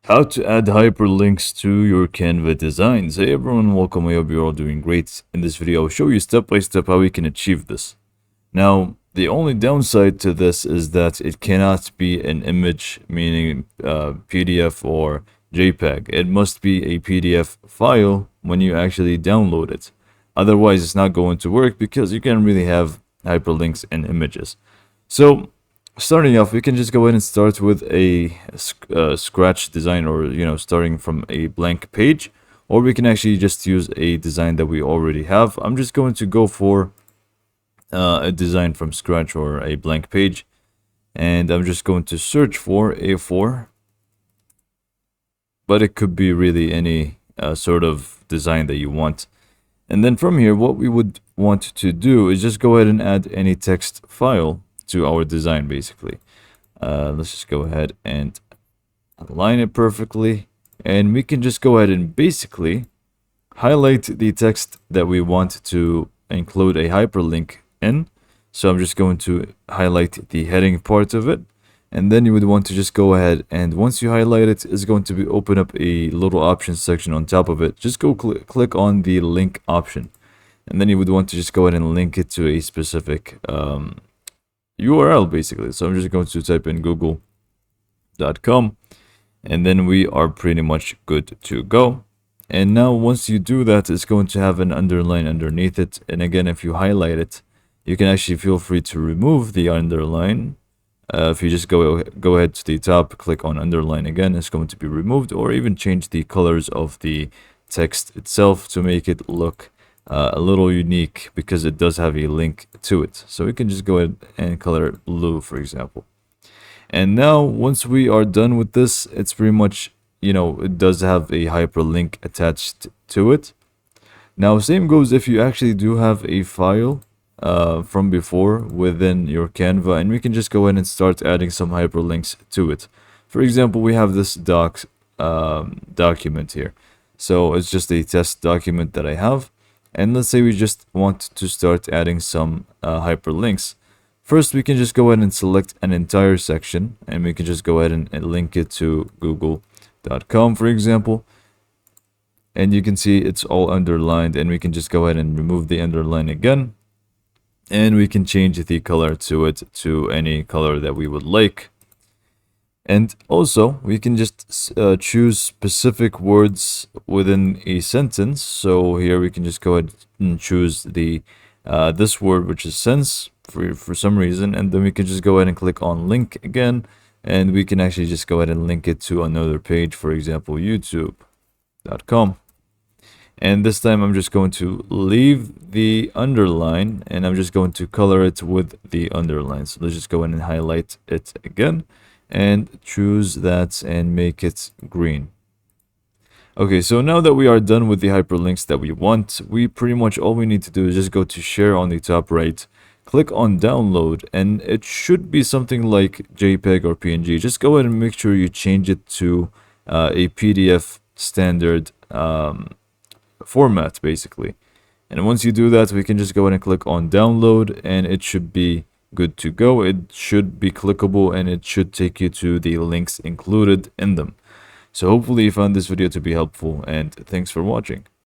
How to add hyperlinks to your Canva designs. Hey everyone, welcome. I hope you're all doing great. In this video, I'll show you step by step how we can achieve this. Now, the only downside to this is that it cannot be an image, meaning PDF or JPEG. It must be a PDF file when you actually download it. Otherwise, it's not going to work because you can't really have hyperlinks in images. So, starting off, we can just go ahead and start with a scratch design, or starting from a blank page, or we can actually just use a design that we already have. I'm just going to go for a design from scratch or a blank page, and I'm just going to search for A4, but it could be really any sort of design that you want. And then from here, what we would want to do is just go ahead and add any text file to our design, basically. Let's just go ahead and align it perfectly, and we can just go ahead and basically highlight the text that we want to include a hyperlink in. So I'm just going to highlight the heading part of it, and then you would want to just go ahead, and once you highlight it, it's going to be open up a little options section on top of it. Just go click on the link option, and then you would want to just go ahead and link it to a specific URL, basically. So I'm just going to type in google.com, and then we are pretty much good to go. And now once you do that, it's going to have an underline underneath it, and again, if you highlight it, you can actually feel free to remove the underline. If you just go ahead to the top, click on underline again, it's going to be removed, or even change the colors of the text itself to make it look a little unique, because it does have a link to it. So we can just go ahead and color it blue, for example. And now once we are done with this, it's pretty much, it does have a hyperlink attached to it. Now same goes if you actually do have a file from before within your Canva, and we can just go ahead and start adding some hyperlinks to it. For example, we have this document here. So it's just a test document that I have. And let's say we just want to start adding some hyperlinks. First, we can just go ahead and select an entire section, and we can just go ahead and link it to google.com, for example. And you can see it's all underlined, and we can just go ahead and remove the underline again. And we can change the color to it to any color that we would like. And also, we can just choose specific words within a sentence. So here we can just go ahead and choose the this word, which is sense, for some reason. And then we can just go ahead and click on link again. And we can actually just go ahead and link it to another page, for example, youtube.com. And this time I'm just going to leave the underline, and I'm just going to color it with the underline. So let's just go in and highlight it again, and choose that and make it green. Okay, so now that we are done with the hyperlinks that we want, we pretty much all we need to do is just go to share on the top right, click on download, and it should be something like JPEG or PNG. Just go ahead and make sure you change it to a PDF standard format, basically. And once you do that, we can just go ahead and click on download, and it should be good to go. It should be clickable, and it should take you to the links included in them. So hopefully you found this video to be helpful, and thanks for watching.